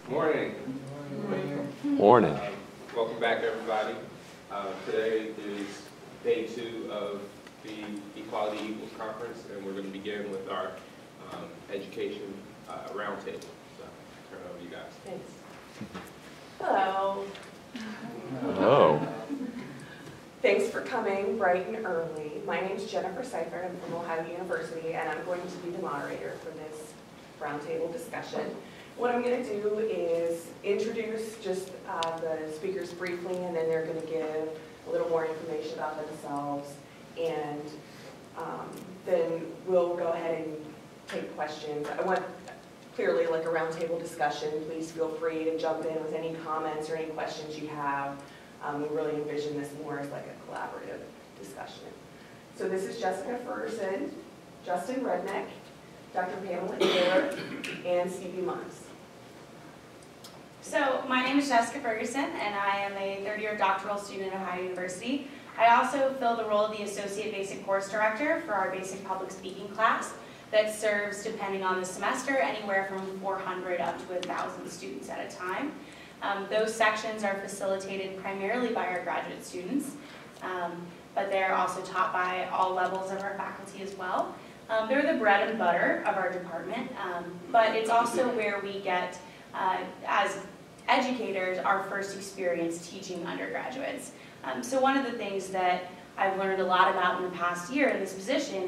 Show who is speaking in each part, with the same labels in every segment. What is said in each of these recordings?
Speaker 1: Morning.
Speaker 2: Morning.
Speaker 1: Welcome back, everybody. Today is day 2 of the Equality Equals Conference, and we're going to begin with our education roundtable. So, turn it over to you guys.
Speaker 3: Thanks. Hello.
Speaker 2: Hello.
Speaker 3: Thanks for coming bright and early. My name is Jennifer Seifert. I'm from Ohio University, and I'm going to be the moderator for this roundtable discussion. What I'm going to do is introduce just the speakers briefly, and then they're going to give a little more information about themselves, and then we'll go ahead and take questions. I want clearly like a roundtable discussion. Please feel free to jump in with any comments or any questions you have. We really envision this more as like a collaborative discussion. So this is Jessica Furgerson, Justin Rudnick, Dr. Pamela Kaylor, and Stevie Munz.
Speaker 4: So my name is Jessica Furgerson, and I am a third-year doctoral student at Ohio University. I also fill the role of the Associate Basic Course Director for our Basic Public Speaking class that serves, depending on the semester, anywhere from 400 up to 1,000 students at a time. Those sections are facilitated primarily by our graduate students, but they're also taught by all levels of our faculty as well. They're the bread and butter of our department, but it's also where we get, as educators, our first experience teaching undergraduates. So one of the things that I've learned a lot about in the past year in this position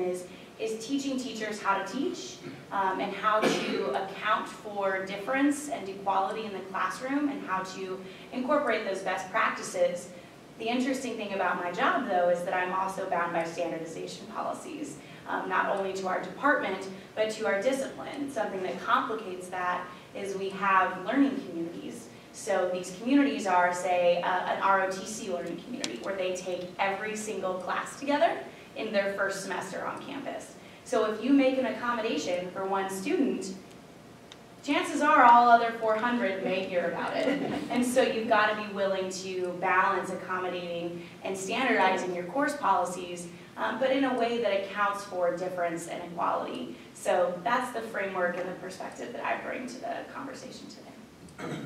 Speaker 4: is teaching teachers how to teach and how to account for difference and equality in the classroom and how to incorporate those best practices. The interesting thing about my job, though, is that I'm also bound by standardization policies, not only to our department, but to our discipline. Something that complicates that is we have learning communities. So these communities are, say, an ROTC learning community where they take every single class together in their first semester on campus. So if you make an accommodation for one student, chances are all other 400 may hear about it. And so you've got to be willing to balance accommodating and standardizing your course policies, but in a way that accounts for difference and equality. So that's the framework and the perspective that I bring to the conversation today.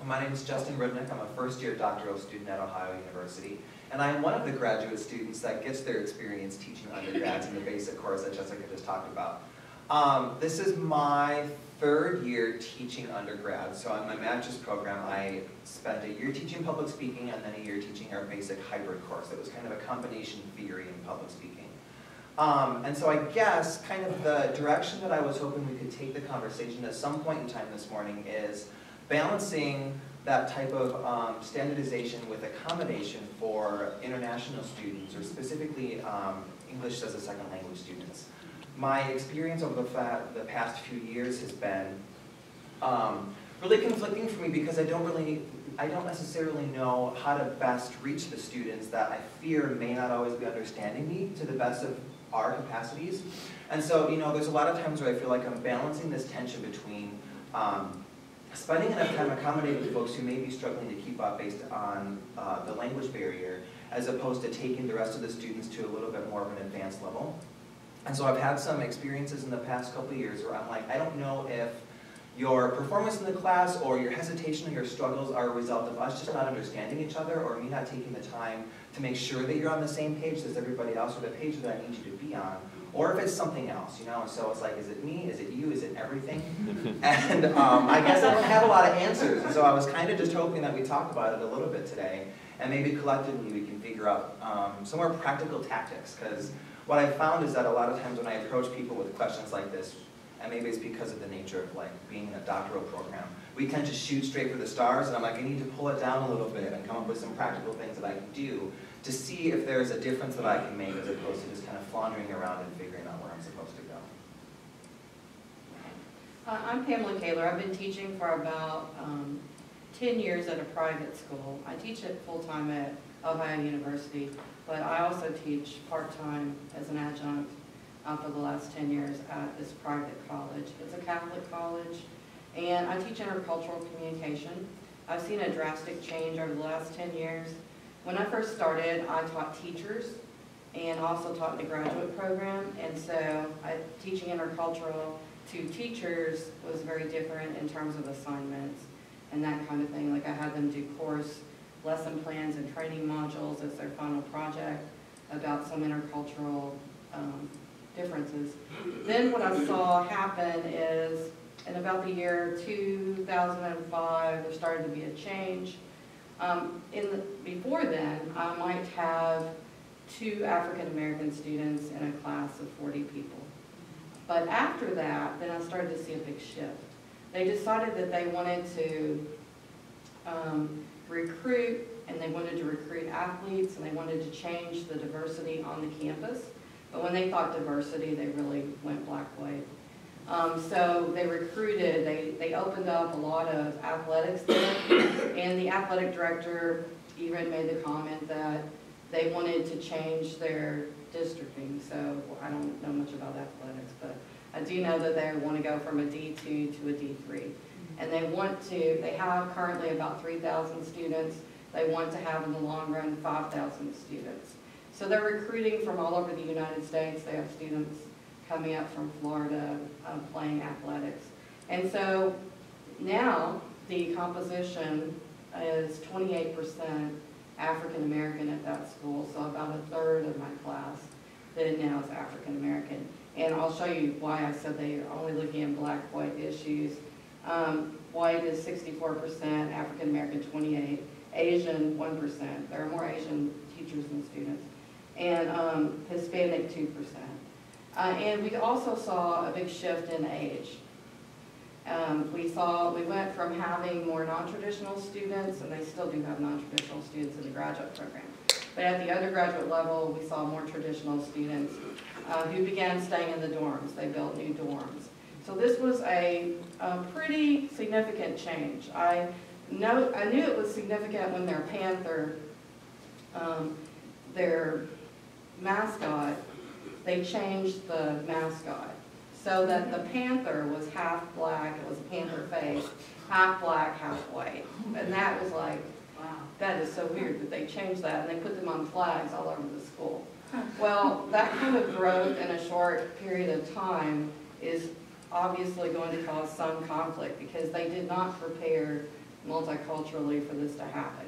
Speaker 5: My name is Justin Rudnick. I'm a first-year doctoral student at Ohio University, and I am one of the graduate students that gets their experience teaching undergrads in the basic course that Jessica just talked about. This is my 3rd year teaching undergrad. So in my master's program, I spent a year teaching public speaking and then a year teaching our basic hybrid course. It was kind of a combination theory in public speaking. And so I guess kind of the direction that I was hoping we could take the conversation at some point in time this morning is balancing that type of standardization with accommodation for international students, or specifically English as a second language students. My experience over the past few years has been really conflicting for me because I don't necessarily know how to best reach the students that I fear may not always be understanding me to the best of our capacities. And so, you know, there's a lot of times where I feel like I'm balancing this tension between spending enough time accommodating folks who may be struggling to keep up based on the language barrier, as opposed to taking the rest of the students to a little bit more of an advanced level. And so I've had some experiences in the past couple of years where I'm like, I don't know if your performance in the class or your hesitation or your struggles are a result of us just not understanding each other, or me not taking the time to make sure that you're on the same page as everybody else, or the page that I need you to be on, or if it's something else, you know. And so it's like, is it me, is it you, is it everything? And I guess I don't have a lot of answers, and so I was kind of just hoping that we talk about it a little bit today, and maybe collectively we can figure out some more practical tactics, because what I've found is that a lot of times when I approach people with questions like this, and maybe it's because of the nature of like being in a doctoral program, we tend to shoot straight for the stars, and I'm like, I need to pull it down a little bit and come up with some practical things that I can do to see if there's a difference that I can make, as opposed to just kind of floundering around and figuring out where I'm supposed to go.
Speaker 6: I'm Pamela Kaylor. I've been teaching for about 10 years at a private school. I teach it full-time at Ohio University, but I also teach part-time as an adjunct for the last 10 years at this private college. It's a Catholic college, and I teach intercultural communication. I've seen a drastic change over the last 10 years. When I first started, I taught teachers and also taught the graduate program, and so teaching intercultural to teachers was very different in terms of assignments and that kind of thing. Like I had them do course lesson plans and training modules as their final project about some intercultural differences. Then what I saw happen is in about the year 2005, there started to be a change. Before then, I might have 2 African American students in a class of 40 people. But after that, then I started to see a big shift. They decided that they wanted to recruit, and they wanted to recruit athletes, and they wanted to change the diversity on the campus. But when they thought diversity, they really went black-white. So they recruited, they opened up a lot of athletics there, and the athletic director even made the comment that they wanted to change their districting. So I don't know much about athletics, but I do know that they want to go from a D2 to a D3. And they have currently about 3,000 students. They want to have in the long run 5,000 students. So they're recruiting from all over the United States. They have students coming up from Florida playing athletics. And so now the composition is 28% African American at that school, so about a third of my class then now is African American. And I'll show you why I said they are only looking at black-white issues. White is 64%, African American 28%, Asian 1%. There are more Asian teachers than students, and Hispanic 2%. And we also saw a big shift in age. We went from having more non-traditional students, and they still do have non-traditional students in the graduate program. But at the undergraduate level, we saw more traditional students who began staying in the dorms. They built new dorms. So this was a pretty significant change. I knew it was significant when their Panther, their mascot, they changed the mascot so that the Panther was half black, it was a panther face, half black, half white. And that was like, wow, that is so weird that they changed that, and they put them on flags all over the school. Well, that kind of growth in a short period of time is obviously going to cause some conflict because they did not prepare multiculturally for this to happen.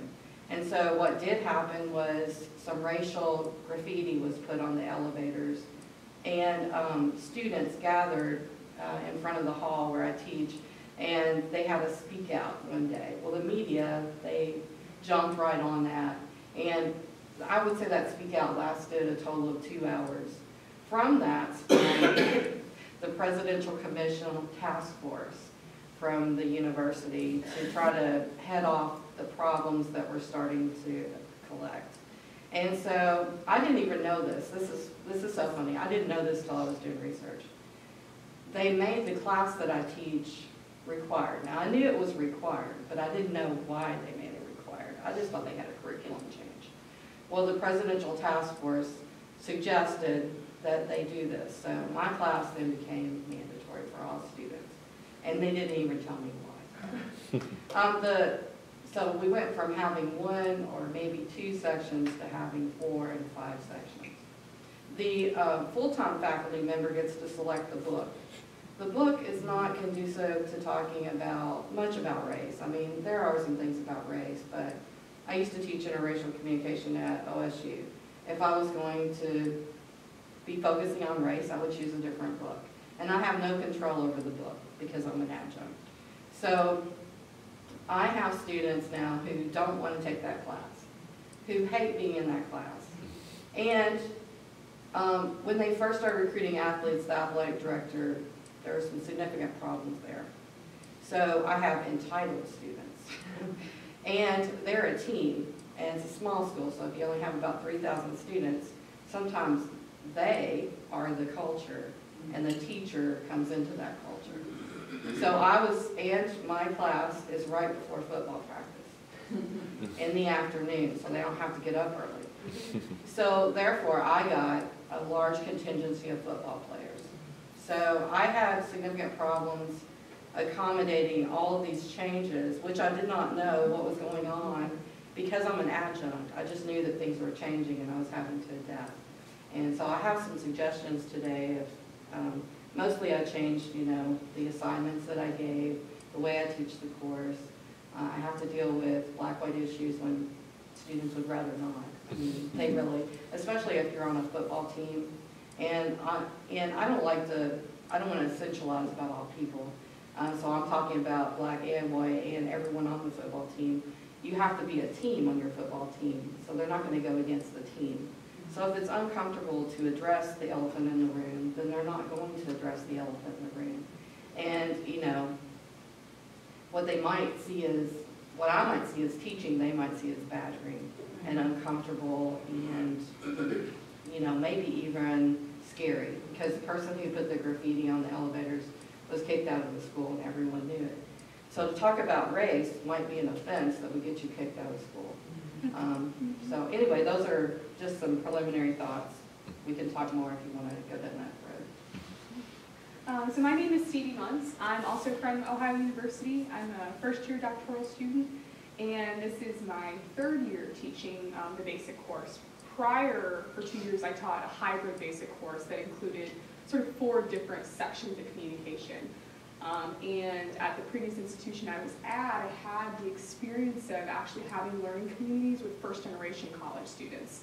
Speaker 6: And so what did happen was some racial graffiti was put on the elevators, and students gathered in front of the hall where I teach, and they had a speak out one day. Well, the media, they jumped right on that, and I would say that speak out lasted a total of 2 hours. From that sprang the Presidential Commission Task Force from the university to try to head off the problems that we're starting to collect. And so I didn't even know this. This is so funny. I didn't know this until I was doing research. They made the class that I teach required. Now I knew it was required, but I didn't know why they made it required. I just thought they had a curriculum change. Well, the Presidential Task Force suggested that they do this. So my class then became mandatory for all students. And they didn't even tell me why. So we went from having 1 or maybe 2 sections to having 4 and 5 sections. The full-time faculty member gets to select the book. The book is not conducive to talking much about race. I mean, there are some things about race, but I used to teach interracial communication at OSU. If I was going to be focusing on race, I would choose a different book. And I have no control over the book because I'm an adjunct. So I have students now who don't want to take that class, who hate being in that class. And when they first started recruiting athletes, the athletic director, there were some significant problems there. So I have entitled students. And they're a team, and it's a small school, so if you only have about 3,000 students, sometimes they are the culture, and the teacher comes into that culture. So and my class is right before football practice in the afternoon, so they don't have to get up early. So therefore, I got a large contingency of football players. So I had significant problems accommodating all of these changes, which I did not know what was going on because I'm an adjunct. I just knew that things were changing and I was having to adapt. And so I have some suggestions today of Mostly I changed, the assignments that I gave, the way I teach the course. I have to deal with black-white issues when students would rather not. I mean, they really, especially if you're on a football team. And I don't want to essentialize about all people. So I'm talking about black and white and everyone on the football team. You have to be a team on your football team, so they're not going to go against the team. So if it's uncomfortable to address the elephant in the room, then they're not going to address the elephant in the room. And, what they might see is, what I might see as teaching, they might see as badgering and uncomfortable and, maybe even scary. Because the person who put the graffiti on the elevators was kicked out of the school and everyone knew it. So to talk about race might be an offense that would get you kicked out of school. So anyway, those are just some preliminary thoughts. We can talk more if you want to go down that road.
Speaker 7: So my name is Stevie Munz. I'm also from Ohio University. I'm a first-year doctoral student, and this is my third year teaching the basic course. Prior, for 2 years, I taught a hybrid basic course that included sort of 4 different sections of communication. And at the previous institution I was at, I had the experience of actually having learning communities with first-generation college students.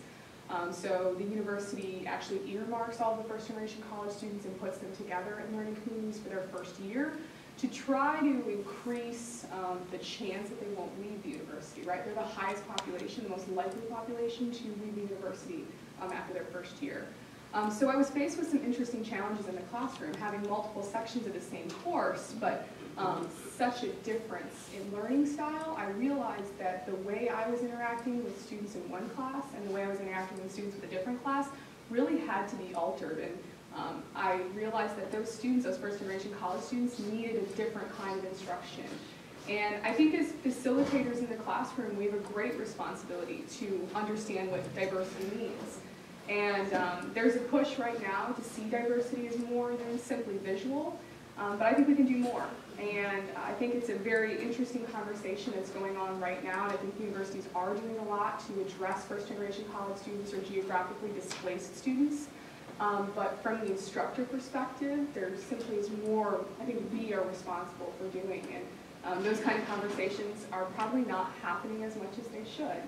Speaker 7: So the university actually earmarks all the first-generation college students and puts them together in learning communities for their first year to try to increase the chance that they won't leave the university, right? They're the highest population, the most likely population to leave the university after their first year. So I was faced with some interesting challenges in the classroom, having multiple sections of the same course, but such a difference in learning style. I realized that the way I was interacting with students in one class and the way I was interacting with students with a different class really had to be altered. And I realized that those students, those first-generation college students, needed a different kind of instruction. And I think as facilitators in the classroom, we have a great responsibility to understand what diversity means. And there's a push right now to see diversity as more than simply visual, but I think we can do more. And I think it's a very interesting conversation that's going on right now, and I think universities are doing a lot to address first-generation college students or geographically displaced students. But from the instructor perspective, there simply is more I think we are responsible for doing. And those kind of conversations are probably not happening as much as they should.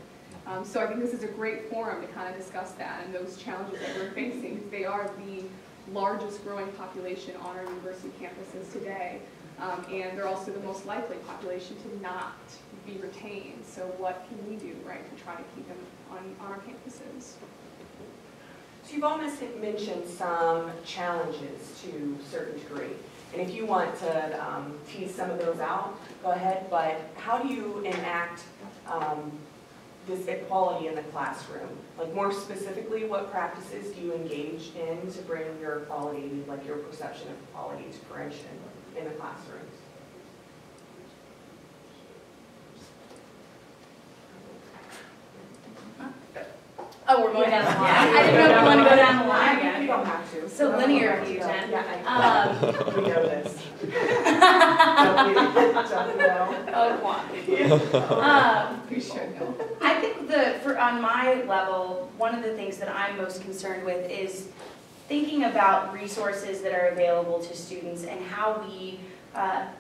Speaker 7: So I think this is a great forum to kind of discuss that and those challenges that we're facing, because they are the largest growing population on our university campuses today. And they're also the most likely population to not be retained. So what can we do, right, to try to keep them on our campuses?
Speaker 3: So you've almost mentioned some challenges to a certain degree. And if you want to tease some of those out, go ahead. But how do you enact this equality in the classroom? Like more specifically, what practices do you engage in to bring your equality, like your perception of equality to fruition in the classrooms?
Speaker 4: Oh, we're going down the line. I didn't know if you want to go down the line again.
Speaker 3: You don't have to.
Speaker 4: So linear for you, Jen.
Speaker 3: Yeah, we know this. Don't we know?
Speaker 4: Oh, quantity.
Speaker 3: We should know.
Speaker 4: I think on my level, one of the things that I'm most concerned with is thinking about resources that are available to students and how we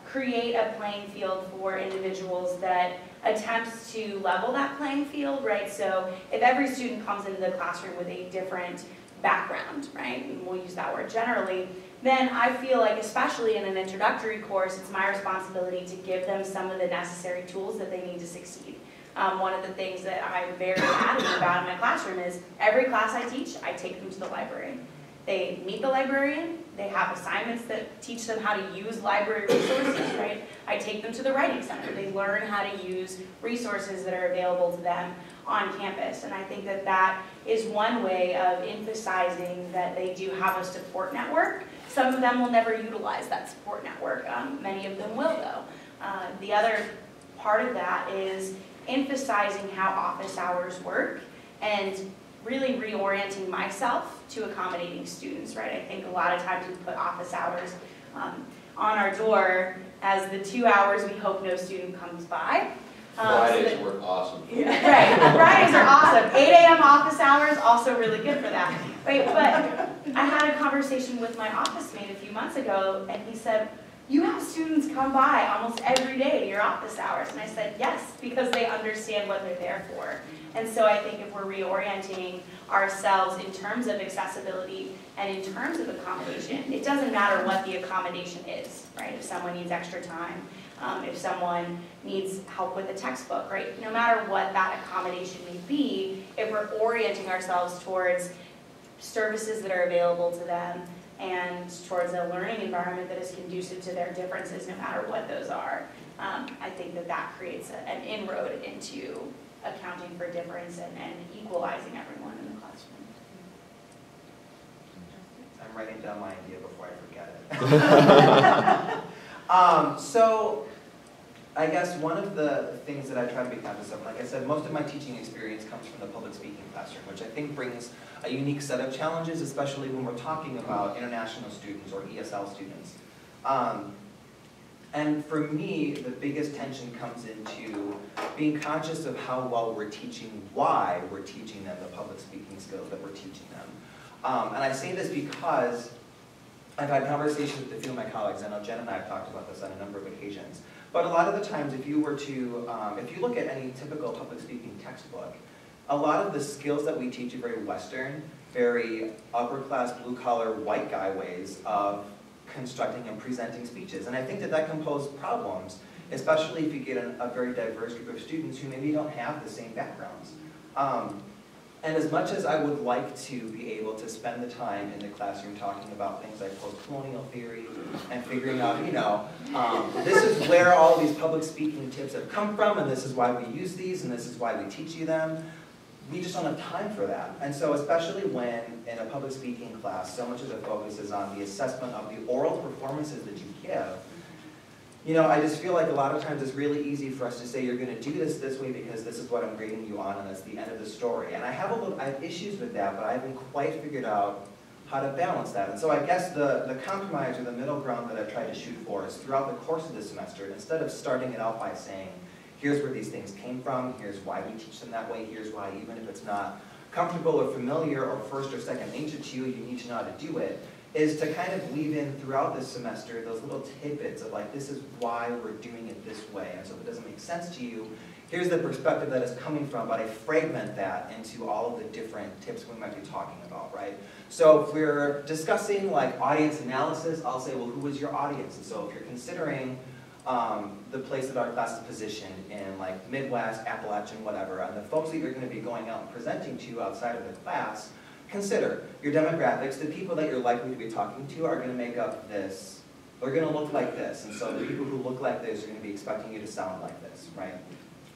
Speaker 4: create a playing field for individuals that attempts to level that playing field, right? So if every student comes into the classroom with a different background, right, and we'll use that word generally, then I feel like, especially in an introductory course, it's my responsibility to give them some of the necessary tools that they need to succeed. One of the things that I'm very adamant about in my classroom is every class I teach, I take them to the library. They meet the librarian, they have assignments that teach them how to use library resources, right? I take them to the Writing Center. They learn how to use resources that are available to them on campus. And I think that that is one way of emphasizing that they do have a support network. Some of them will never utilize that support network. Many of them will, though. The other part of that is emphasizing how office hours work and really reorienting myself to accommodating students, right? I think a lot of times we put office hours on our door as the 2 hours we hope no student comes by.
Speaker 8: Fridays work awesome.
Speaker 4: Right, Fridays are awesome. 8 a.m. office hours, also really good for that. Right, but I had a conversation with my office mate a few months ago, and he said, you have students come by almost every day to your office hours. And I said, yes, because they understand what they're there for. And so I think if we're reorienting ourselves in terms of accessibility and in terms of accommodation, it doesn't matter what the accommodation is, right? If someone needs extra time, if someone needs help with a textbook, right? No matter what that accommodation may be, if we're orienting ourselves towards services that are available to them and towards a learning environment that is conducive to their differences, no matter what those are, I think that that creates an inroad into accounting for difference and equalizing everyone in the classroom.
Speaker 5: I'm writing down my idea before I forget it. So I guess one of the things that I try to be conscious of, like I said, most of my teaching experience comes from the public speaking classroom, which I think brings a unique set of challenges, especially when we're talking about international students or ESL students. And for me, the biggest tension comes into being conscious of how well we're teaching, why we're teaching them the public speaking skills that we're teaching them. And I say this because I've had conversations with a few of my colleagues. I know Jen and I have talked about this on a number of occasions. But a lot of the times, if you were to, if you look at any typical public speaking textbook, a lot of the skills that we teach are very Western, very upper class, blue collar, white guy ways of constructing and presenting speeches. And I think that that can pose problems, especially if you get a very diverse group of students who maybe don't have the same backgrounds. And as much as I would like to be able to spend the time in the classroom talking about things like post-colonial theory and figuring out, you know, this is where all these public speaking tips have come from, and this is why we use these, and this is why we teach you them, we just don't have time for that. And so especially when in a public speaking class, so much of the focus is on the assessment of the oral performances that you give, you know, I just feel like a lot of times it's really easy for us to say, you're going to do this way because this is what I'm grading you on, and that's the end of the story. And I have issues with that, but I haven't quite figured out how to balance that. And so I guess the compromise or the middle ground that I've tried to shoot for is throughout the course of the semester, instead of starting it out by saying, here's where these things came from, here's why we teach them that way, here's why, even if it's not comfortable or familiar or first or second nature to you, you need to know how to do it, is to kind of weave in throughout this semester those little tidbits of like, this is why we're doing it this way. And so if it doesn't make sense to you, here's the perspective that it's coming from, but I fragment that into all of the different tips we might be talking about, right? So if we're discussing like audience analysis, I'll say, well, who is your audience? And so if you're considering the place that our class is positioned in like Midwest, Appalachian, whatever, and the folks that you're going to be going out and presenting to outside of the class, consider your demographics. The people that you're likely to be talking to are going to make up this. They're going to look like this. And so the people who look like this are going to be expecting you to sound like this, right?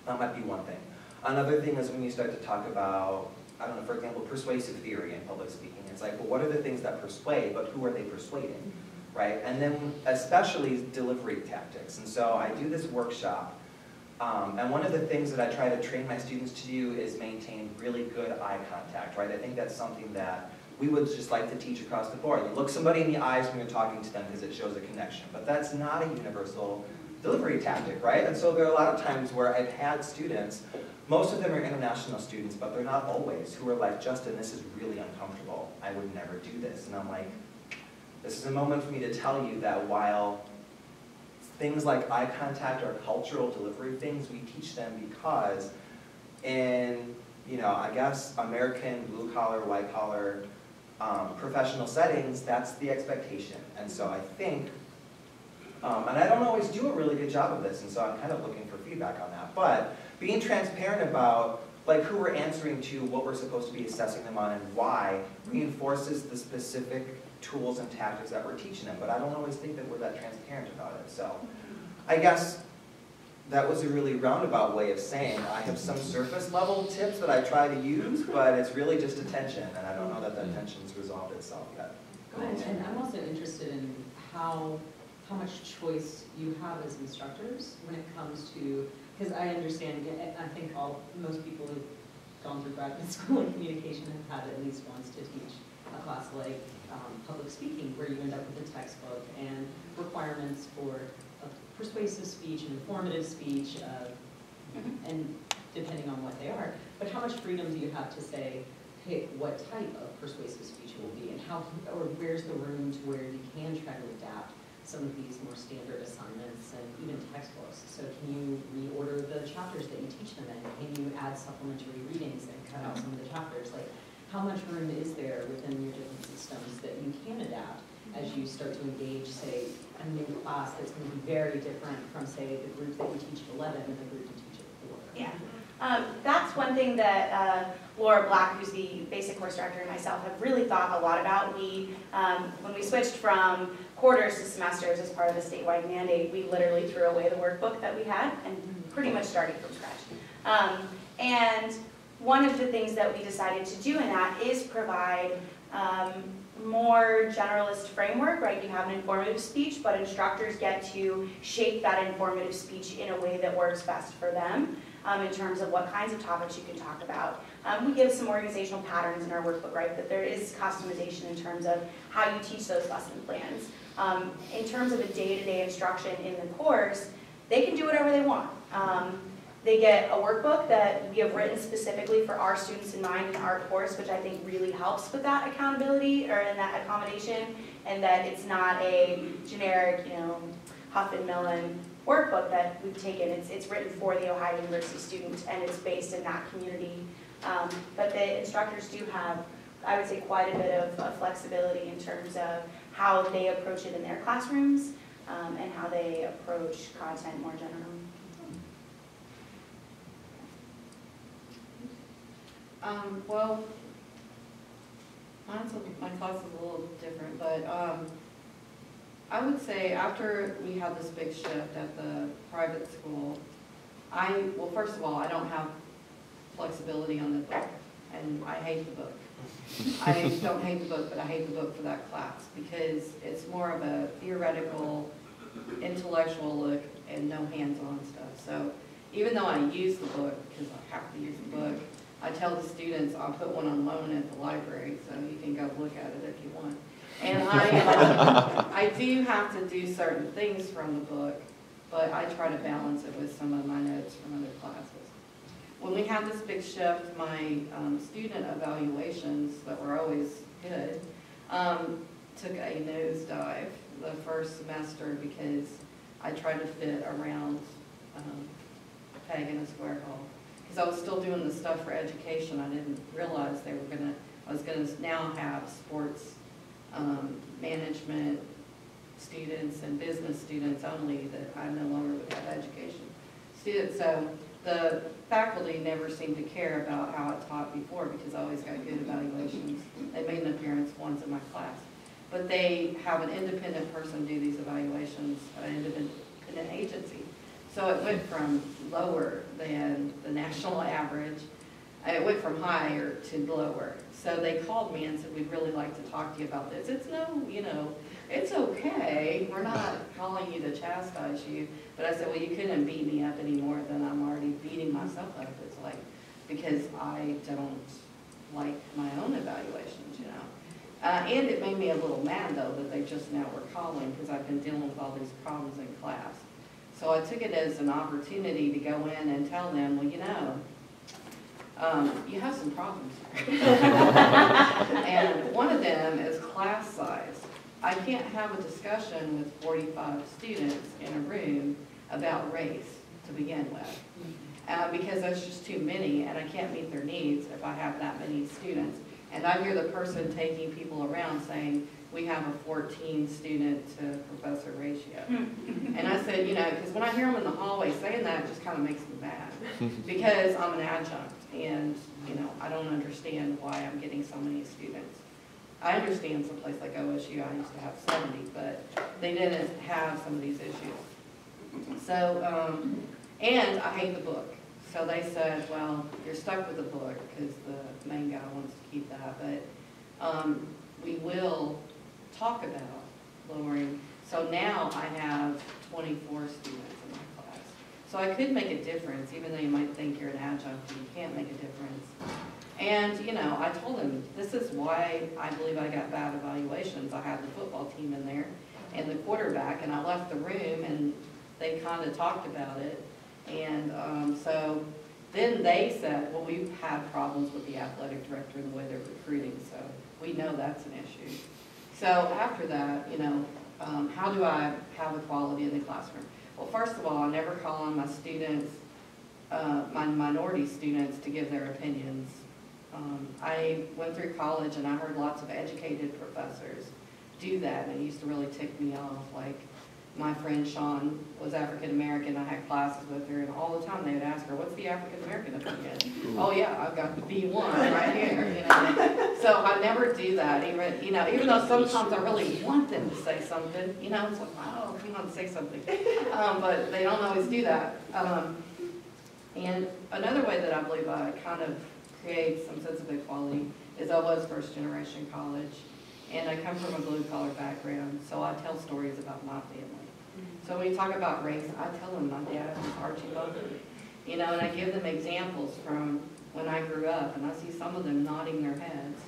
Speaker 5: That might be one thing. Another thing is when you start to talk about, I don't know, for example, persuasive theory in public speaking. It's like, well, what are the things that persuade, but who are they persuading, right? And then especially delivery tactics. And so I do this workshop. And one of the things that I try to train my students to do is maintain really good eye contact, right? I think that's something that we would just like to teach across the board. You look somebody in the eyes when you're talking to them because it shows a connection. But that's not a universal delivery tactic, right? And so there are a lot of times where I've had students, most of them are international students, but they're not always, who are like, Justin, this is really uncomfortable. I would never do this. And I'm like, this is a moment for me to tell you that while things like eye contact or cultural delivery things, we teach them because in, you know, I guess American blue collar, white collar professional settings, that's the expectation. And so I think, and I don't always do a really good job of this, and so I'm kind of looking for feedback on that, but being transparent about like who we're answering to, what we're supposed to be assessing them on, and why reinforces the specific tools and tactics that we're teaching them, but I don't always think that we're that transparent about it. So I guess that was a really roundabout way of saying I have some surface level tips that I try to use, but it's really just attention, and I don't know that that tension's resolved itself yet.
Speaker 9: And I'm also interested in how much choice you have as instructors when it comes to, because I understand, I think most people who've gone through graduate school in communication have had at least once to teach a class like public speaking, where you end up with a textbook and requirements for persuasive speech and informative speech, and depending on what they are, but how much freedom do you have to say, pick what type of persuasive speech it will be, and how, or where's the room to where you can try to adapt some of these more standard assignments and even textbooks. So can you reorder the chapters that you teach them in? Can you add supplementary readings and cut out some of the chapters? Like, how much room is there within your different systems that you can adapt as you start to engage, say, a new class that's going to be very different from, say, the group that you teach at 11 and the group you teach at 4?
Speaker 4: Yeah. That's one thing that Laura Black, who's the basic course director, and myself have really thought a lot about. We, when we switched from quarters to semesters as part of the statewide mandate, we literally threw away the workbook that we had and pretty much started from scratch. And one of the things that we decided to do in that is provide more generalist framework, right? You have an informative speech, but instructors get to shape that informative speech in a way that works best for them. In terms of what kinds of topics you can talk about. We give some organizational patterns in our workbook, right, but there is customization in terms of how you teach those lesson plans. In terms of a day-to-day instruction in the course, they can do whatever they want. They get a workbook that we have written specifically for our students in mind in our course, which I think really helps with that accountability or in that accommodation, and that it's not a generic, Huff and Millen workbook that we've taken. It's written for the Ohio University student, and it's based in that community. But the instructors do have, I would say, quite a bit of flexibility in terms of how they approach it in their classrooms and how they approach content more generally.
Speaker 6: Well, my class is a little different, but I would say after we had this big shift at the private school, well, first of all, I don't have flexibility on the book, and I hate the book. I don't hate the book, but I hate the book for that class because it's more of a theoretical, intellectual look and no hands-on stuff. So even though I use the book, because I have to use the book, I tell the students I'll put one on loan at the library, so you can go look at it if you want. And I do have to do certain things from the book, but I try to balance it with some of my notes from other classes. When we had this big shift, my student evaluations that were always good took a nosedive the first semester because I tried to fit around a peg in a square hole. Because I was still doing the stuff for education, I didn't realize I was gonna now have sports management students and business students only, that I no longer would have education students. So the faculty never seemed to care about how I taught before because I always got good evaluations. They made an appearance once in my class. But they have an independent person do these evaluations, an independent agency. So it went from lower than the national average. It went from higher to lower. So they called me and said, we'd really like to talk to you about this. It's it's okay. We're not calling you to chastise you. But I said, well, you couldn't beat me up any more than I'm already beating myself up. It's like, because I don't like my own evaluations, And it made me a little mad, though, that they just now were calling because I've been dealing with all these problems in class. So I took it as an opportunity to go in and tell them, well, you have some problems. And one of them is class size. I can't have a discussion with 45 students in a room about race to begin with. Because there's just too many, and I can't meet their needs if I have that many students. And I hear the person taking people around saying, we have a 14 student to professor ratio. And I said, because when I hear them in the hallway saying that, it just kind of makes me mad. Because I'm an adjunct, and, I don't understand why I'm getting so many students. I understand someplace like OSU, I used to have 70, but they didn't have some of these issues. So, and I hate the book. So they said, well, you're stuck with the book because the main guy wants to keep that, but we will talk about lowering. So now I have 24 students in my class. So I could make a difference, even though you might think you're an adjunct and you can't make a difference. And, I told them, this is why I believe I got bad evaluations. I had the football team in there and the quarterback, and I left the room and they kind of talked about it. And so Then they said, well, we've had problems with the athletic director and the way they're recruiting, so we know that's an issue. So after that, how do I have equality in the classroom? Well, first of all, I never call on my students, my minority students, to give their opinions. I went through college and I heard lots of educated professors do that, and it used to really tick me off. Like, my friend Sean was African American. I had classes with her, and all the time they would ask her, "What's the African American opinion?" "Oh yeah, I've got the B1 right here." So I never do that. Even though sometimes I really want them to say something. It's like, "Oh, come on, say something," but they don't always do that. And another way that I believe I kind of create some sense of equality is I was first generation college, and I come from a blue collar background, so I tell stories about my family. So when you talk about race, I tell them my dad was Archie Bunker, and I give them examples from when I grew up, and I see some of them nodding their heads,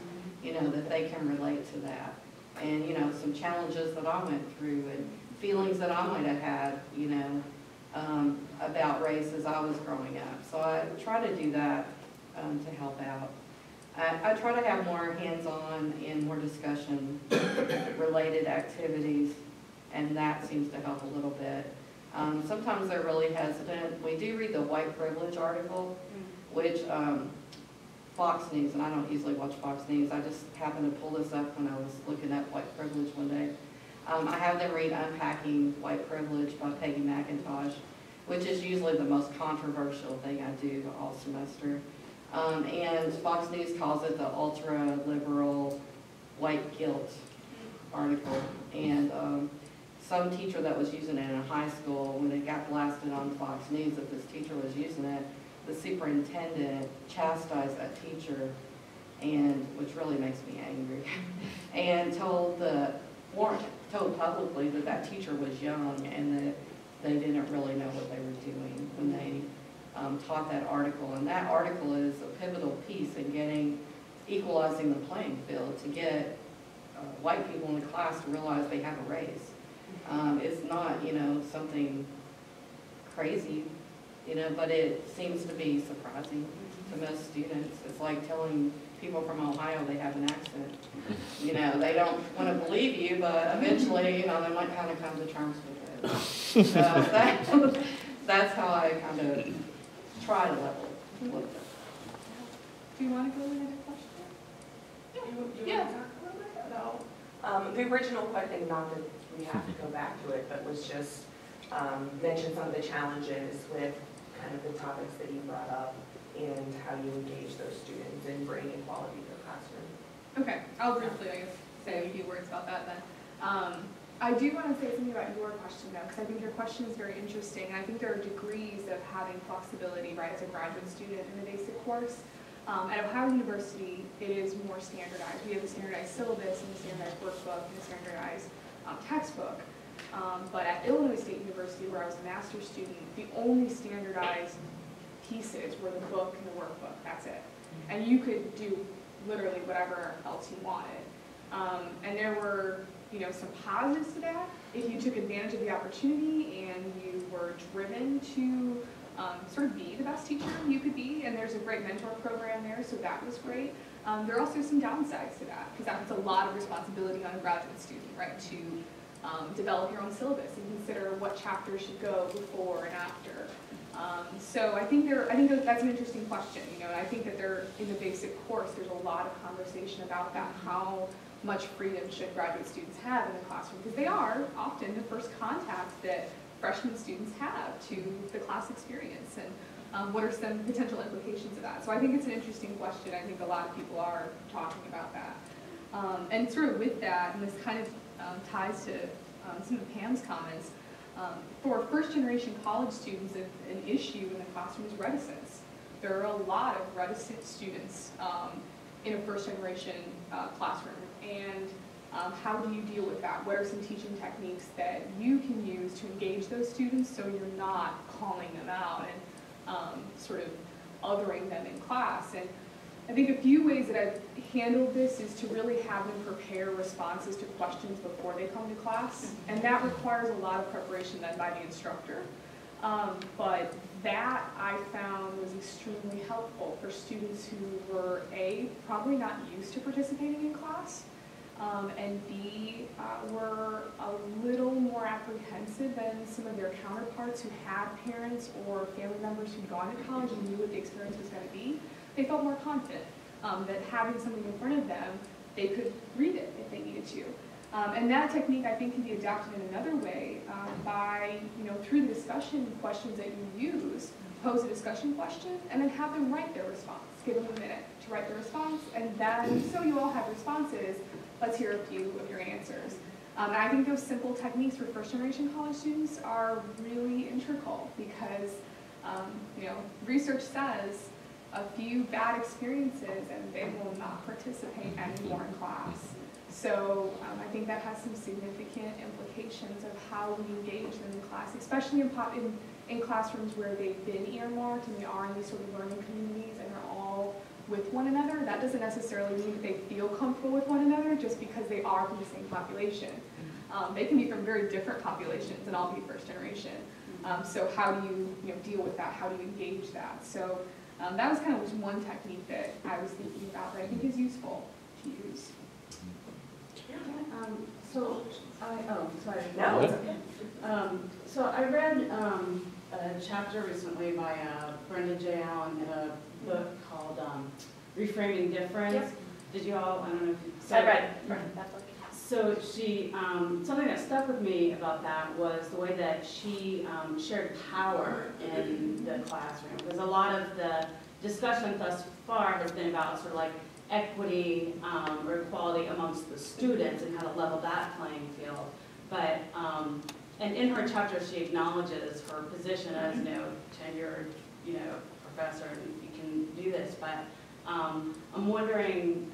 Speaker 6: that they can relate to that. And, some challenges that I went through and feelings that I might have had, about race as I was growing up. So I try to do that to help out. I try to have more hands-on and more discussion-related activities, and that seems to help a little bit. Sometimes they're really hesitant. We do read the white privilege article, which Fox News, and I don't usually watch Fox News, I just happened to pull this up when I was looking at white privilege one day. I have them read Unpacking White Privilege by Peggy McIntosh, which is usually the most controversial thing I do all semester. And Fox News calls it the ultra-liberal white guilt article. And some teacher that was using it in a high school, when it got blasted on Fox News that this teacher was using it, the superintendent chastised that teacher, and which really makes me angry, and told publicly that that teacher was young and that they didn't really know what they were doing when they taught that article. And that article is a pivotal piece in equalizing the playing field to get white people in the class to realize they have a race. It's not, something crazy, but it seems to be surprising to most students. It's like telling people from Ohio they have an accent. They don't want to believe you, but eventually, they might kind of come to terms with it. So that's how I kind of try to level with it.
Speaker 7: Do you want to go with another question?
Speaker 3: Yeah. No. The original question, not that we have to go back to it, but was just mention some of the challenges with kind of the topics that you brought up and how you engage those students and bring equality to the classroom.
Speaker 7: Okay, I'll briefly, say a few words about that then. I do want to say something about your question though, because I think your question is very interesting. I think there are degrees of having flexibility, right, as a graduate student in the basic course. At Ohio University, it is more standardized. We have a standardized syllabus and a standardized workbook and a standardized textbook. But at Illinois State University, where I was a master's student, the only standardized pieces were the book and the workbook. That's it. And you could do literally whatever else you wanted. And there were, some positives to that. If you took advantage of the opportunity and you were driven to sort of be the best teacher you could be, and there's a great mentor program there, so that was great. There are also some downsides to that, because that puts a lot of responsibility on a graduate student, right, to develop your own syllabus and consider what chapters should go before and after. So I think that's an interesting question, and I think that in the basic course, there's a lot of conversation about that, how much freedom should graduate students have in the classroom, because they are often the first contact that freshman students have to the class experience, and what are some potential implications of that? So I think it's an interesting question. I think a lot of people are talking about that. And sort of with that, and this kind of ties to some of Pam's comments, for first-generation college students, an issue in the classroom is reticence. There are a lot of reticent students in a first-generation classroom, and how do you deal with that? What are some teaching techniques that you can use to engage those students so you're not calling them out and sort of othering them in class? And I think a few ways that I've handled this is to really have them prepare responses to questions before they come to class, and that requires a lot of preparation then by the instructor. But that I found was extremely helpful for students who were A, probably not used to participating in class, and B, were a little more apprehensive than some of their counterparts who had parents or family members who'd gone to college and knew what the experience was going to be. They felt more confident that having something in front of them, they could read it if they needed to. And that technique, I think, can be adapted in another way by, through the discussion questions that you use, pose a discussion question, and then have them write their response. Give them a minute to write their response, and then, so you all have responses, let's hear a few of your answers. And I think those simple techniques for first-generation college students are really integral because, research says a few bad experiences and they will not participate anymore in class. So I think that has some significant implications of how we engage them in class, especially in classrooms where they've been earmarked and they are in these sort of learning communities and are all with one another. That doesn't necessarily mean that they feel comfortable with one another just because they are from the same population. They can be from very different populations and all be first generation. So how do you deal with that? How do you engage that? So that was kind of just one technique that I was thinking about that I think is useful to use.
Speaker 6: So I read a chapter recently by Brenda J. Allen in a book called Reframing Difference.
Speaker 4: Yep.
Speaker 6: Did you all, I don't know if you...
Speaker 4: I read that book.
Speaker 6: So she, something that stuck with me about that was the way that she shared power in the classroom. Because a lot of the discussion thus far has been about sort of like equity or equality amongst the students and how to level that playing field. But, and in her chapter, she acknowledges her position as, tenured, professor, and you can do this. But I'm wondering,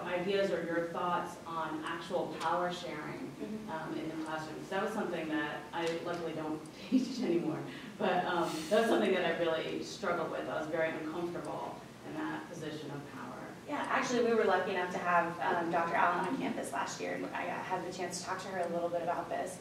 Speaker 6: ideas or your thoughts on actual power sharing in the classroom. So that was something that I luckily don't teach anymore. But that was something that I really struggled with. I was very uncomfortable in that position of power.
Speaker 4: Yeah, actually, we were lucky enough to have Dr. Allen on campus last year, and I had the chance to talk to her a little bit about this.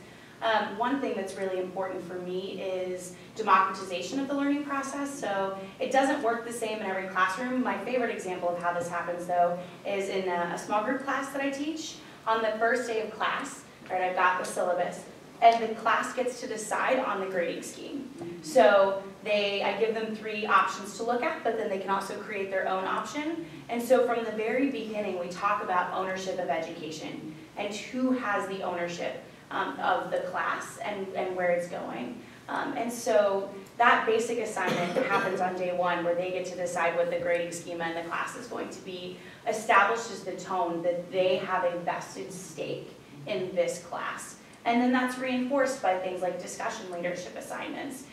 Speaker 4: One thing that's really important for me is democratization of the learning process. So it doesn't work the same in every classroom. My favorite example of how this happens, though, is in a small group class that I teach. On the first day of class, right, I've got the syllabus, and the class gets to decide on the grading scheme. So I give them 3 options to look at, but then they can also create their own option. And so from the very beginning, we talk about ownership of education and who has the ownership of the class and where it's going. And so that basic assignment happens on day 1 where they get to decide what the grading schema in the class is going to be, establishes the tone that they have a vested stake in this class. And then that's reinforced by things like discussion leadership assignments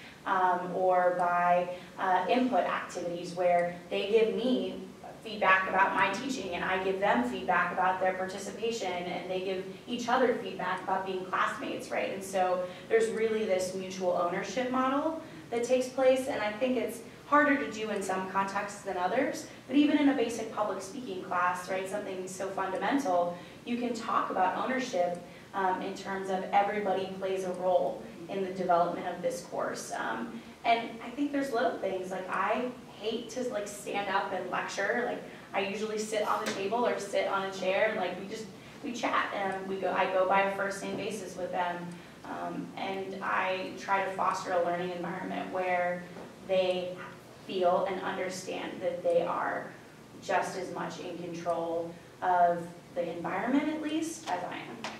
Speaker 4: or by input activities where they give me feedback about my teaching and I give them feedback about their participation and they give each other feedback about being classmates, right? And so there's really this mutual ownership model that takes place, and I think it's harder to do in some contexts than others, but even in a basic public speaking class, right, something so fundamental, you can talk about ownership in terms of everybody plays a role in the development of this course. And I think there's little things, like I hate to stand up and lecture. Like I usually sit on the table or sit on a chair and we chat and I go by a first name basis with them. And I try to foster a learning environment where they feel and understand that they are just as much in control of the environment, at least, as I am.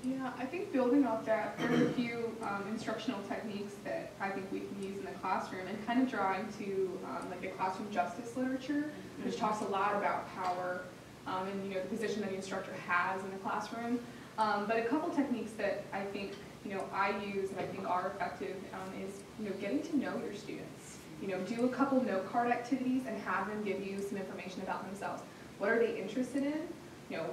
Speaker 7: Yeah, I think building off that, there are a few instructional techniques that I think we can use in the classroom, and kind of drawing to the classroom justice literature, which talks a lot about power and the position that the instructor has in the classroom. But a couple techniques that I think I use and I think are effective is getting to know your students. Do a couple note card activities and have them give you some information about themselves. What are they interested in?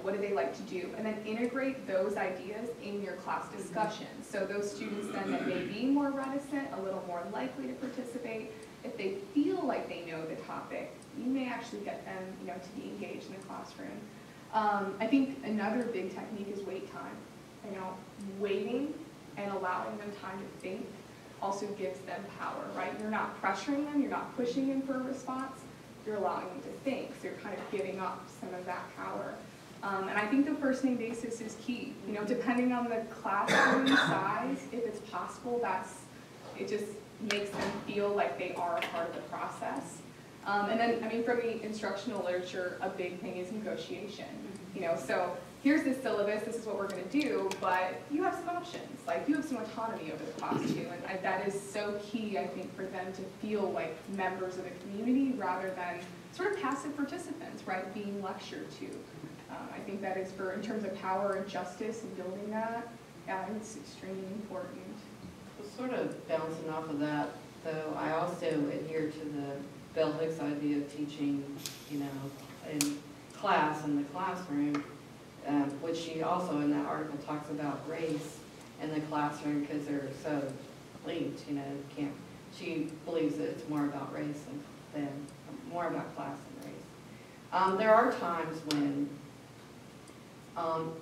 Speaker 7: What do they like to do? And then integrate those ideas in your class discussion. So those students then that may be more reticent, a little more likely to participate, if they feel like they know the topic, you may actually get them to be engaged in the classroom. I think another big technique is wait time. Waiting and allowing them time to think also gives them power, right? You're not pressuring them, you're not pushing them for a response, you're allowing them to think, so you're kind of giving up some of that power. And I think the first name basis is key. You know, depending on the classroom size, if it's possible, it just makes them feel like they are a part of the process. And then, I mean, from the instructional literature, a big thing is negotiation. You know, so here's the syllabus, this is what we're going to do, but you have some options. Like, you have some autonomy over the class too, and that is so key, I think, for them to feel like members of the community rather than sort of passive participants, right, being lectured to. I think that is in terms of power and justice and building that, yeah, it's extremely important.
Speaker 6: Well, sort of bouncing off of that, though, I also adhere to the Bell Hooks idea of teaching, you know, in class, in the classroom, which she also in that article talks about race in the classroom because they're so linked, you know, she believes that it's more about race than more about class than race. There are times when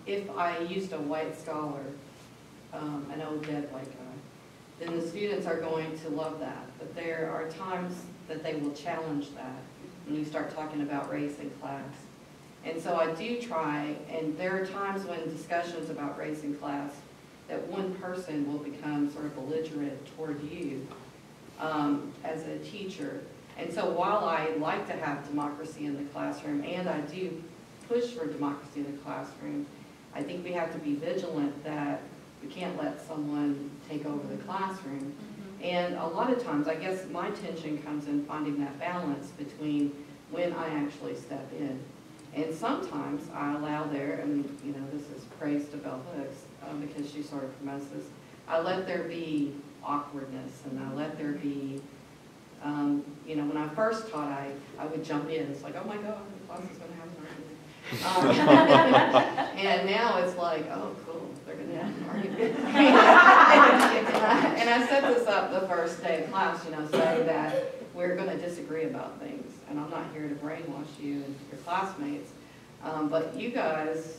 Speaker 6: if I used a white scholar, an old dead white guy, then the students are going to love that. But there are times that they will challenge that when you start talking about race in class. And so I do try, and there are times when discussions about race in class that one person will become sort of belligerent toward you as a teacher. And so while I like to have democracy in the classroom, and I do push for democracy in the classroom, I think we have to be vigilant that we can't let someone take over the classroom. And a lot of times, I guess my tension comes in finding that balance between when I actually step in. And sometimes I allow and you know, this is praise to Bell Hooks because she sort of promotes this, I let there be awkwardness and I let there be, you know, when I first taught, I would jump in. It's like, oh my God, the class is going to have an argument. And now it's like, oh, cool, they're going to have an argument. And I set this up the first day of class, you know, say that we're going to disagree about things. And I'm not here to brainwash you and your classmates. But you guys,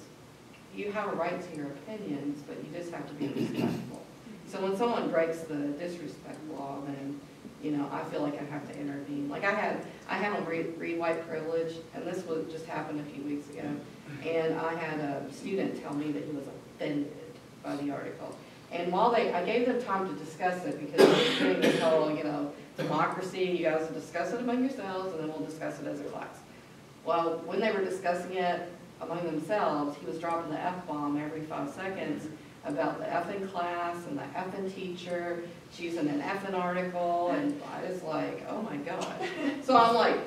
Speaker 6: you have a right to your opinions, but you just have to be respectful. So when someone breaks the disrespect law, then, you know, I feel like I have to intervene. Like I had on read white privilege, and this just happened a few weeks ago. And I had a student tell me that he was offended by the article. And while I gave them time to discuss it because they were doing this whole, you know, democracy, you guys will discuss it among yourselves, and then we'll discuss it as a class. Well, when they were discussing it among themselves, he was dropping the F-bomb every 5 seconds about the effing class and the effing teacher. She's in an effing article, and I was like, oh my God. So I'm like,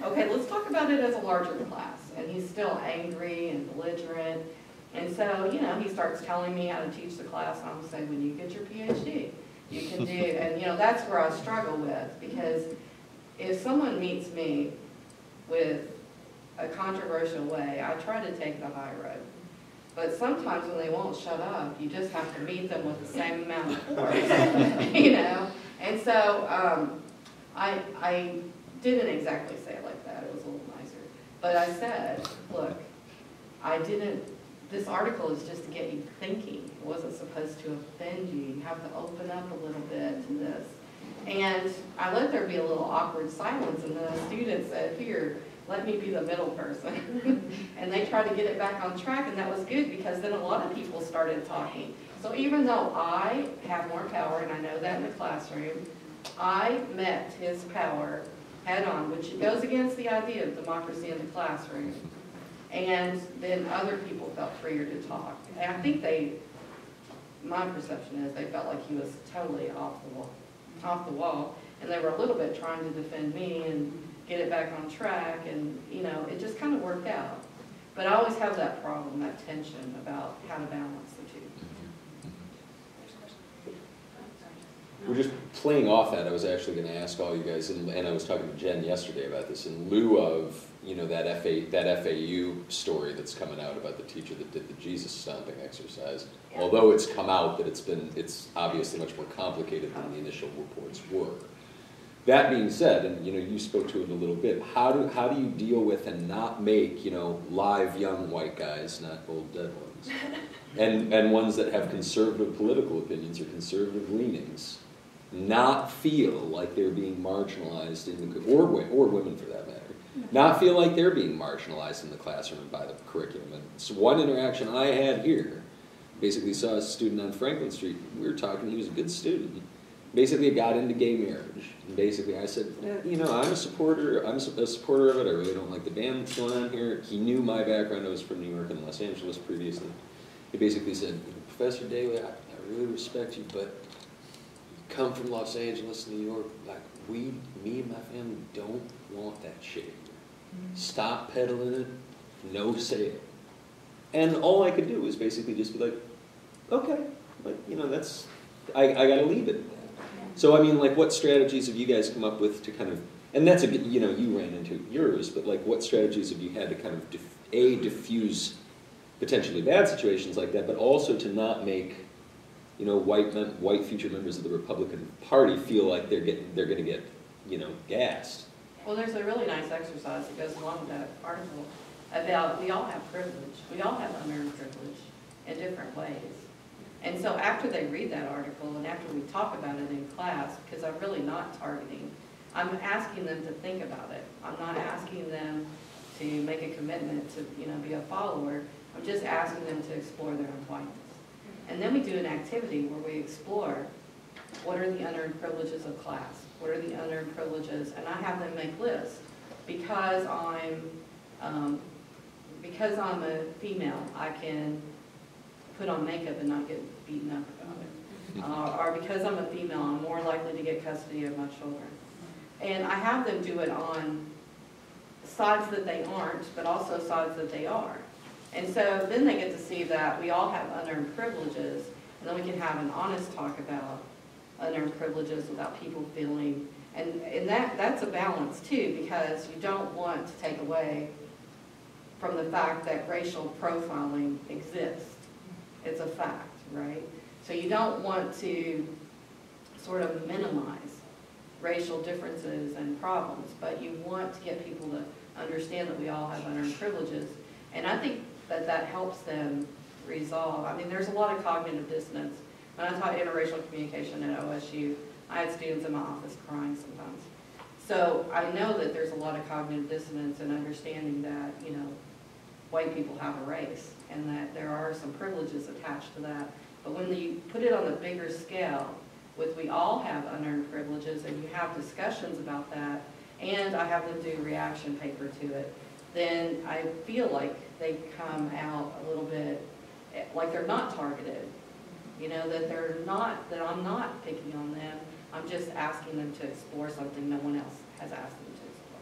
Speaker 6: okay, let's talk about it as a larger class. And he's still angry and belligerent. And so, you know, he starts telling me how to teach the class, and I'm saying, when you get your PhD, you can do, and you know, that's where I struggle with, because if someone meets me with a controversial way, I try to take the high road. But sometimes when they won't shut up, you just have to meet them with the same amount of force, you know? And so I didn't exactly say it like that, it was a little nicer. But I said, look, this article is just to get you thinking. It wasn't supposed to offend you. You have to open up a little bit to this. And I let there be a little awkward silence, and the student said, here, let me be the middle person. And they tried to get it back on track, and that was good because then a lot of people started talking. So even though I have more power, and I know that in the classroom, I met his power head on, which goes against the idea of democracy in the classroom. And then other people felt freer to talk. And I think my perception is they felt like he was totally off the wall, and they were a little bit trying to defend me and get it back on track, and you know, it just kind of worked out. But I always have that problem, that tension about how to balance the two.
Speaker 2: We're just playing off that. I was actually going to ask all you guys, and I was talking to Jen yesterday about this, in lieu of, you know, that FAU story that's coming out about the teacher that did the Jesus stomping exercise. Yeah. Although it's come out that it's obviously much more complicated than the initial reports were. That being said, and you know, you spoke to it a little bit, how do you deal with and not make, you know, live young white guys, not old dead ones, opinions. And ones that have conservative political opinions or conservative leanings not feel like they're being marginalized in the, or women for that matter, not feel like they're being marginalized in the classroom and by the curriculum. And so one interaction I had here, basically saw a student on Franklin Street, we were talking, he was a good student, basically got into gay marriage. And basically I said, you know, I'm a supporter of it, I really don't like the band that's going on here. He knew my background, I was from New York and Los Angeles previously. He basically said, Professor Daly, I really respect you, but you come from Los Angeles, New York, like me and my family don't want that shit. Stop peddling it, no sale. And all I could do was basically just be like, okay, but you know, that's, I gotta leave it at that. So I mean, like, what strategies have you guys come up with to kind of, and that's a, you know, you ran into yours, but like, what strategies have you had to kind of, diffuse potentially bad situations like that, but also to not make, you know, white future members of the Republican Party feel like they're going to get, you know, gassed.
Speaker 6: Well, there's a really nice exercise that goes along with that article about we all have privilege. We all have unearned privilege in different ways. And so after they read that article and after we talk about it in class, because I'm really not targeting, I'm asking them to think about it. I'm not asking them to make a commitment to, you know, be a follower. I'm just asking them to explore their own whiteness. And then we do an activity where we explore what are the unearned privileges of class, what are the unearned privileges, and I have them make lists. Because I'm a female, I can put on makeup and not get beaten up about it. Or because I'm a female, I'm more likely to get custody of my children. And I have them do it on sides that they aren't, but also sides that they are. And so then they get to see that we all have unearned privileges, and then we can have an honest talk about unearned privileges without people feeling, and that's a balance too, because you don't want to take away from the fact that racial profiling exists. It's a fact, right? So you don't want to sort of minimize racial differences and problems, but you want to get people to understand that we all have unearned privileges. And I think that helps them resolve. I mean, there's a lot of cognitive dissonance. When I taught interracial communication at OSU, I had students in my office crying sometimes. So I know that there's a lot of cognitive dissonance and understanding that, you know, white people have a race and that there are some privileges attached to that. But when you put it on a bigger scale, with we all have unearned privileges and you have discussions about that, and I have them do a reaction paper to it, then I feel like they come out a little bit like they're not targeted. You know, that they're not, that I'm not picking on them. I'm just asking them to explore something no one else has asked them to explore.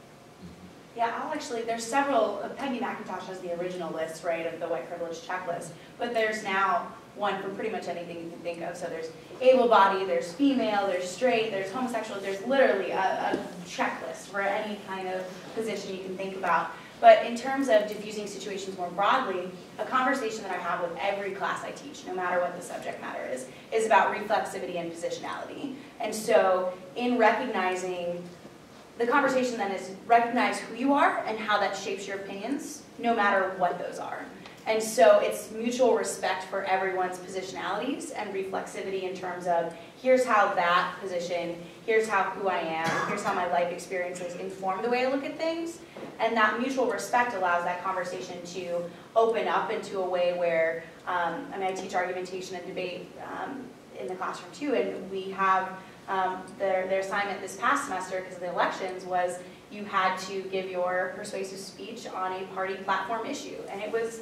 Speaker 4: Yeah, I'll actually, there's several, Peggy McIntosh has the original list, right, of the white privilege checklist, but there's now one for pretty much anything you can think of. So there's able-bodied, there's female, there's straight, there's homosexual, there's literally a checklist for any kind of position you can think about. But in terms of diffusing situations more broadly, a conversation that I have with every class I teach, no matter what the subject matter is about reflexivity and positionality. And so in recognizing, the conversation then is recognize who you are and how that shapes your opinions, no matter what those are. And so it's mutual respect for everyone's positionalities and reflexivity in terms of here's how that position, here's how who I am, here's how my life experiences inform the way I look at things. And that mutual respect allows that conversation to open up into a way where, I mean, I teach argumentation and debate in the classroom too, and we have their assignment this past semester, because of the elections, was you had to give your persuasive speech on a party platform issue. And it was,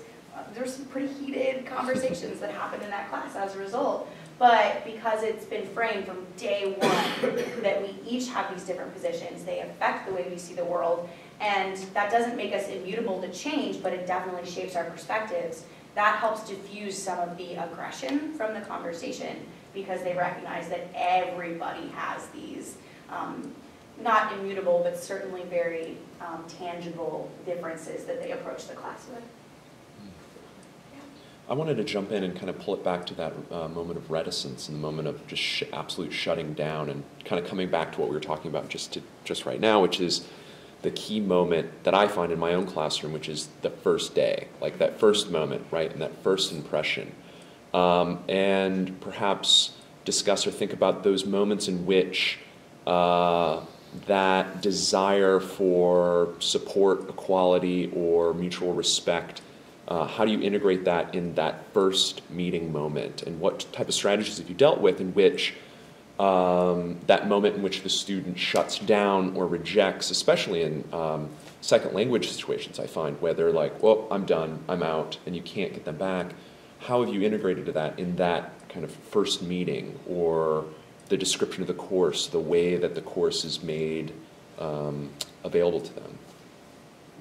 Speaker 4: there were some pretty heated conversations that happened in that class as a result. But because it's been framed from day one that we each have these different positions, they affect the way we see the world, and that doesn't make us immutable to change, but it definitely shapes our perspectives. That helps diffuse some of the aggression from the conversation, because they recognize that everybody has these, not immutable, but certainly very tangible differences that they approach the class with.
Speaker 8: I wanted to jump in and kind of pull it back to that moment of reticence and the moment of just absolute shutting down, and kind of coming back to what we were talking about just right now, which is the key moment that I find in my own classroom, which is the first day, like that first moment, right, and that first impression. And perhaps discuss or think about those moments in which that desire for support, equality, or mutual respect, how do you integrate that in that first meeting moment? And what type of strategies have you dealt with in which that moment in which the student shuts down or rejects, especially in second language situations, I find, where they're like, well, I'm done, I'm out, and you can't get them back. How have you integrated that in that kind of first meeting, or the description of the course, the way that the course is made available to them?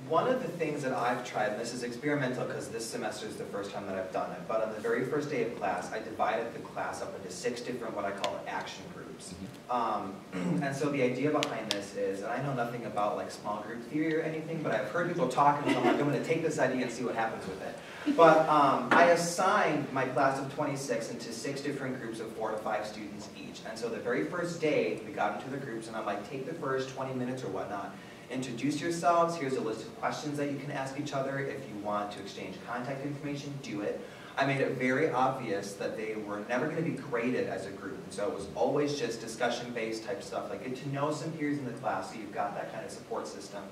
Speaker 5: One of the things that I've tried, and this is experimental because this semester is the first time that I've done it, but on the very first day of class, I divided the class up into 6 different what I call action groups. And so the idea behind this is, and I know nothing about like small group theory or anything, but I've heard people talk, and so I'm like, I'm going to take this idea and see what happens with it. But I assigned my class of 26 into 6 different groups of 4 to 5 students each. And so the very first day, we got into the groups, and I'm like, take the first 20 minutes or whatnot. Introduce yourselves. Here's a list of questions that you can ask each other. If you want to exchange contact information, do it. I made it very obvious that they were never going to be graded as a group. And so it was always just discussion-based type stuff, like get to know some peers in the class so you've got that kind of support system.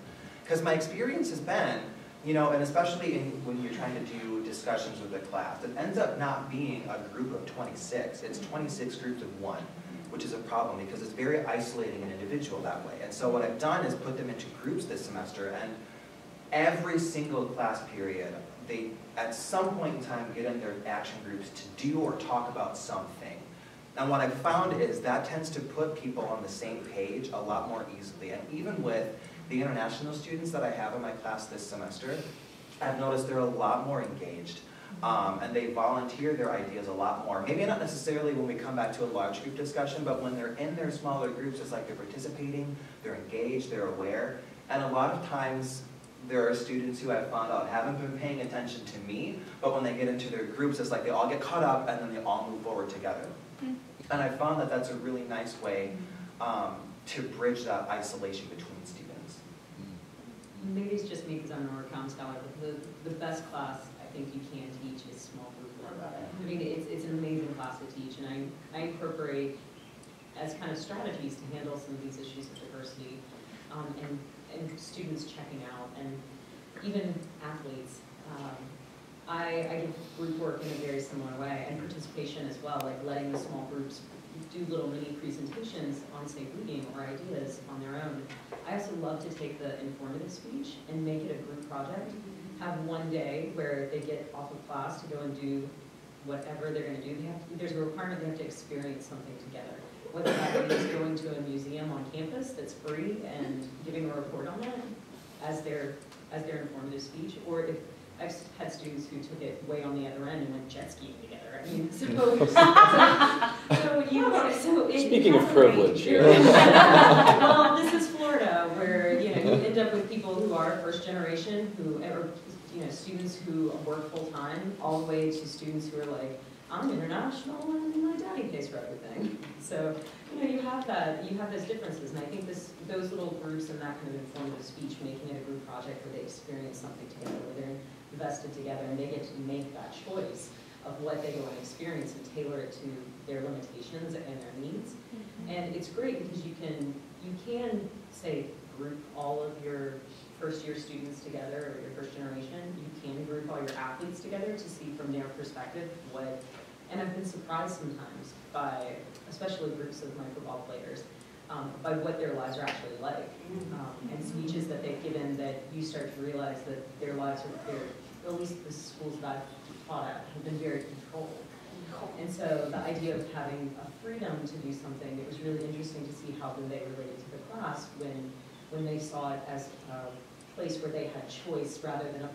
Speaker 5: Because my experience has been, you know, and especially when you're trying to do discussions with a class, it ends up not being a group of 26. It's 26 groups of 1. Which is a problem because it's very isolating an individual that way. And so what I've done is put them into groups this semester, and every single class period, they at some point in time get in their action groups to do or talk about something. And what I've found is that tends to put people on the same page a lot more easily. And even with the international students that I have in my class this semester, I've noticed they're a lot more engaged. And they volunteer their ideas a lot more. Maybe not necessarily when we come back to a large group discussion, but when they're in their smaller groups, it's like they're participating, they're engaged, they're aware. And a lot of times, there are students who I've found out haven't been paying attention to me, but when they get into their groups, it's like they all get caught up and then they all move forward together. And I found that that's a really nice way to bridge that isolation between students.
Speaker 9: Maybe it's just me because I'm an Orr scholar, but the best class I think you can teach is small group work. I mean, it's an amazing class to teach, and I incorporate as kind of strategies to handle some of these issues of diversity, and students checking out, and even athletes. I give group work in a very similar way, and participation as well, like letting the small groups do little mini presentations on safe reading or ideas on their own. I also love to take the informative speech and make it a group project. Have one day where they get off of class to go and do whatever they're going to do. There's a requirement they have to experience something together. Whether that is going to a museum on campus that's free and giving a report on that as their informative speech, or if I've had students who took it way on the other end and went jet skiing together. I mean,
Speaker 2: Speaking of privilege,
Speaker 9: well, this is Florida, where you end up with people who are first generation, who are students who work full time, all the way to students who are like, I'm international and my daddy pays for everything. So you have those differences, and I think those little groups and that kind of informative speech, making it a group project where they experience something together, where they're invested together, and they get to make that choice of what they go and experience and tailor it to their limitations and their needs. And it's great because you can say group all of your first year students together, or your first generation. You can group all your athletes together to see from their perspective what, and I've been surprised sometimes by, especially groups of my football players, by what their lives are actually like. And speeches that they've given that you start to realize that their lives are, at least the schools that I've taught at, have been very controlled. And so the idea of having a freedom to do something, it was really interesting to see how they related to the class when they saw it as a place where they had choice rather than a